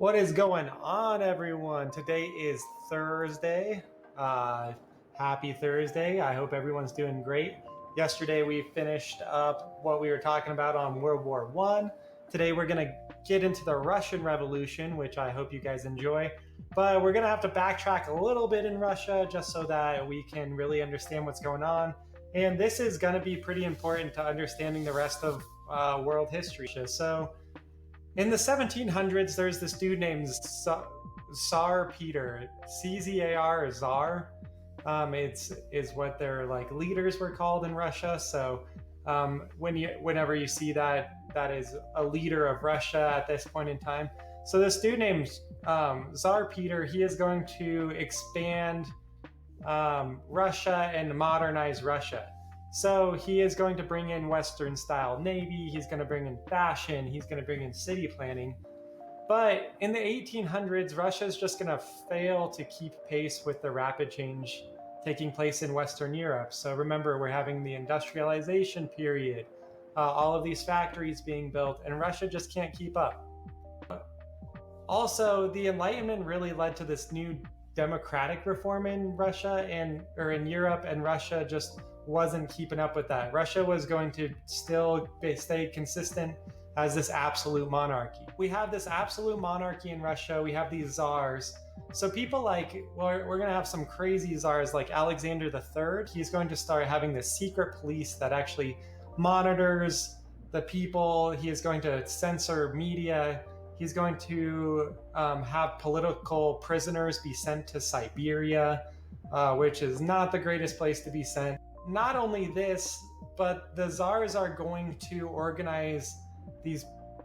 What is going on, everyone? Today is Thursday. Happy Thursday. I hope everyone's doing great. Yesterday, we finished up what we were talking about on World War One. Today, we're going to get into the Russian Revolution, which I hope you guys enjoy. But we're going to have to backtrack a little bit in Russia just so that we can really understand what's going on. And this is going to be pretty important to understanding the rest of world history. So, in the 1700s, there's this dude named Tsar Peter, CZAR, Tsar. It's is what their like leaders were called in Russia. So whenever you see that, that is a leader of Russia at this point in time. So this dude named Tsar Peter, he is going to expand Russia and modernize Russia. So he is going to bring in Western style Navy, he's going to bring in fashion, he's going to bring in city planning. But in the 1800s, Russia is just going to fail to keep pace with the rapid change taking place in Western Europe. So remember, we're having the industrialization period, all of these factories being built, and Russia just can't keep up. Also, the Enlightenment really led to this new democratic reform in Russia or in Europe, and Russia just wasn't keeping up with that. Russia was going to still stay consistent as this absolute monarchy. We have this absolute monarchy in Russia. We have these czars. So people we're going to have some crazy czars like Alexander III. He's going to start having this secret police that actually monitors the people. He is going to censor media. He's going to have political prisoners be sent to Siberia, which is not the greatest place to be sent. Not only this, but the czars are going to organize these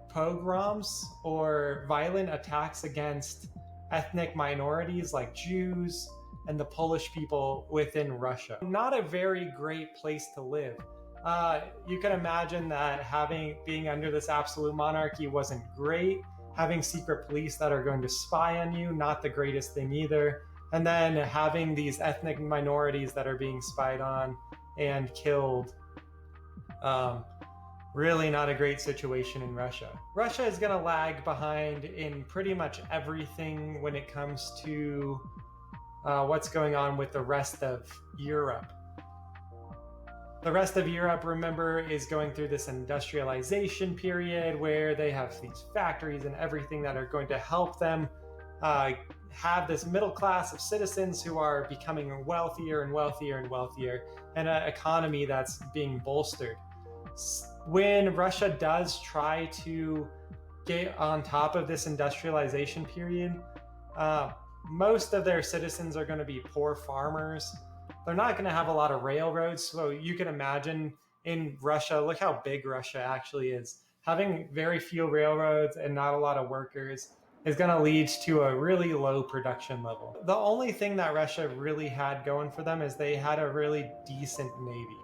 pogroms or violent attacks against ethnic minorities like Jews and the Polish people within Russia. Not a very great place to live. You can imagine that being under this absolute monarchy wasn't great. Having secret police that are going to spy on you, not the greatest thing either. And then having these ethnic minorities that are being spied on and killed. Really not a great situation in Russia. Russia is going to lag behind in pretty much everything when it comes to what's going on with the rest of Europe. The rest of Europe, remember, is going through this industrialization period where they have these factories and everything that are going to help them have this middle class of citizens who are becoming wealthier and wealthier and wealthier, and an economy that's being bolstered. When Russia does try to get on top of this industrialization period, most of their citizens are going to be poor farmers. They're not going to have a lot of railroads. So you can imagine in Russia, look how big Russia actually is. Having very few railroads and not a lot of workers is going to lead to a really low production level. The only thing that Russia really had going for them is they had a really decent navy.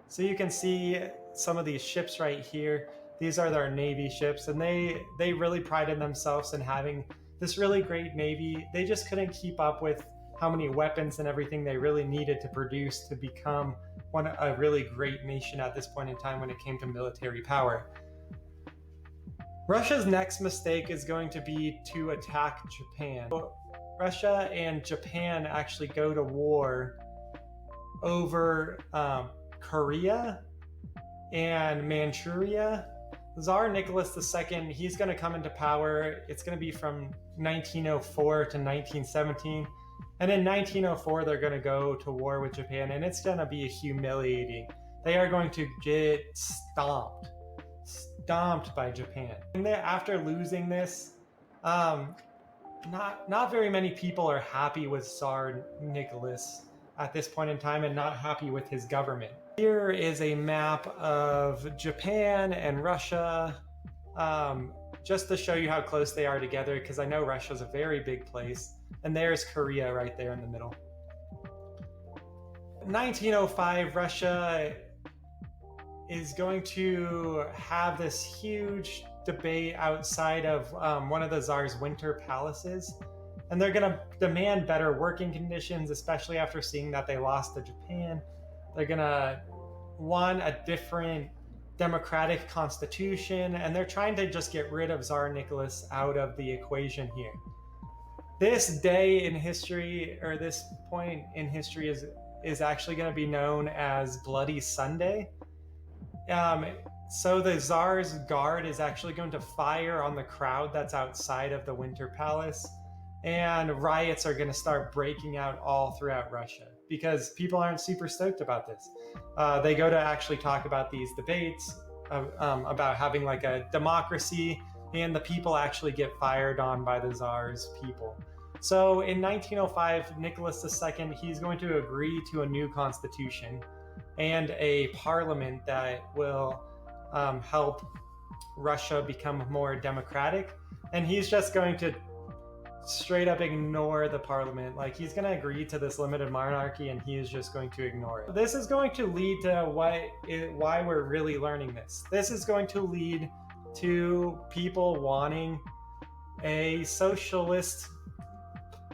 So you can see some of these ships right here. These are their navy ships, and they really prided themselves in having this really great navy. They just couldn't keep up with how many weapons and everything they really needed to produce to become a really great nation at this point in time when it came to military power. Russia's next mistake is going to be to attack Japan. Russia and Japan actually go to war over Korea and Manchuria. Tsar Nicholas II, he's going to come into power. It's going to be from 1904 to 1917. And in 1904, they're going to go to war with Japan, and it's going to be humiliating. They are going to get stomped by Japan. And after losing this, not very many people are happy with Tsar Nicholas at this point in time and not happy with his government. Here is a map of Japan and Russia, just to show you how close they are together, because I know Russia's a very big place. And there's Korea right there in the middle. 1905, Russia is going to have this huge debate outside of one of the Tsar's winter palaces. And they're going to demand better working conditions, especially after seeing that they lost to Japan. They're going to want a different democratic constitution, and they're trying to just get rid of Tsar Nicholas out of the equation here. This day in history, or this point in history, is actually going to be known as Bloody Sunday. So the Tsar's guard is actually going to fire on the crowd that's outside of the Winter Palace, and riots are going to start breaking out all throughout Russia because people aren't super stoked about this. They go to actually talk about these debates about having like a democracy, and the people actually get fired on by the Tsar's people. So in 1905, Nicholas II, he's going to agree to a new constitution and a parliament that will help Russia become more democratic. And he's just going to straight up ignore the parliament. Like, he's going to agree to this limited monarchy, and he is just going to ignore it. This is going to lead to why we're really learning this. This is going to lead to people wanting a socialist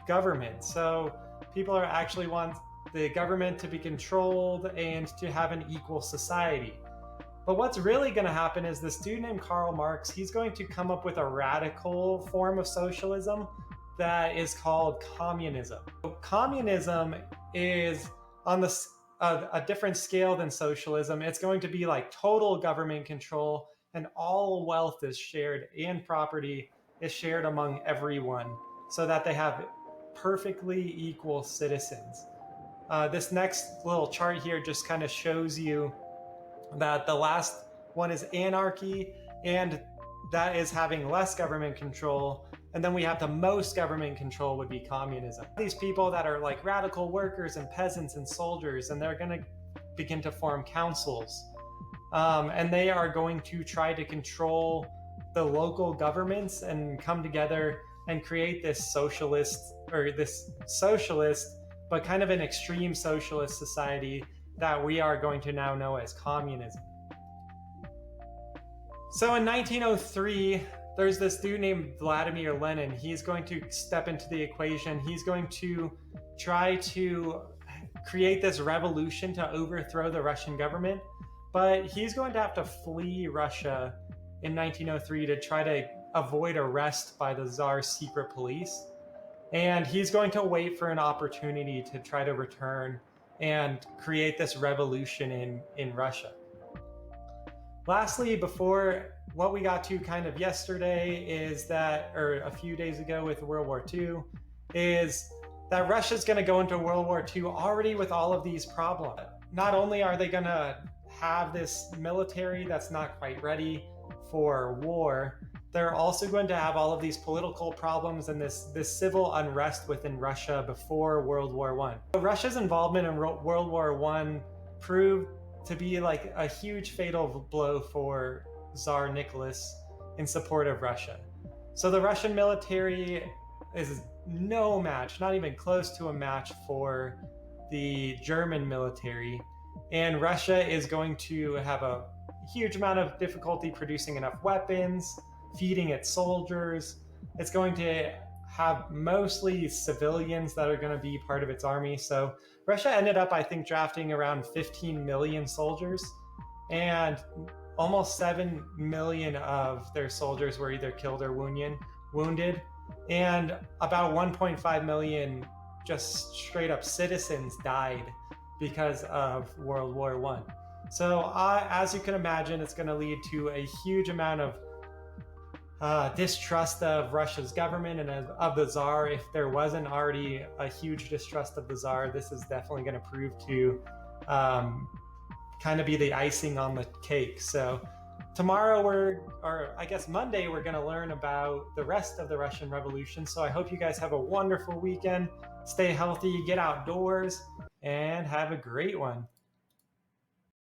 government. So people are actually want the government to be controlled and to have an equal society. But what's really going to happen is this dude named Karl Marx, he's going to come up with a radical form of socialism that is called communism. Communism is on a different scale than socialism. It's going to be like total government control, and all wealth is shared and property is shared among everyone so that they have perfectly equal citizens. This next little chart here just kind of shows you that the last one is anarchy, and that is having less government control. And then we have the most government control would be communism. These people that are like radical workers and peasants and soldiers, and they're going to begin to form councils. And they are going to try to control the local governments and come together and create this socialist, but kind of an extreme socialist society that we are going to now know as communism. So in 1903, there's this dude named Vladimir Lenin. He's going to step into the equation. He's going to try to create this revolution to overthrow the Russian government, but he's going to have to flee Russia in 1903 to try to avoid arrest by the Tsar's secret police. And he's going to wait for an opportunity to try to return and create this revolution in Russia. Lastly, before what we got to kind of yesterday is that, or a few days ago with World War II, is that Russia's going to go into World War II already with all of these problems. Not only are they going to have this military that's not quite ready for war, they're also going to have all of these political problems and this civil unrest within Russia before World War I. Russia's involvement in World War I proved to be like a huge fatal blow for Tsar Nicholas in support of Russia. So the Russian military is no match, not even close to a match for the German military. And Russia is going to have a huge amount of difficulty producing enough weapons, feeding its soldiers. It's going to have mostly civilians that are going to be part of its army. So Russia ended up, I think, drafting around 15 million soldiers, and almost 7 million of their soldiers were either killed or wounded, and about 1.5 million just straight up citizens died because of World War I. So as you can imagine, it's going to lead to a huge amount of distrust of Russia's government and of the Tsar. If there wasn't already a huge distrust of the Tsar, this is definitely going to prove to kind of be the icing on the cake. So tomorrow Monday, we're going to learn about the rest of the Russian Revolution. So I hope you guys have a wonderful weekend. Stay healthy, get outdoors, and have a great one.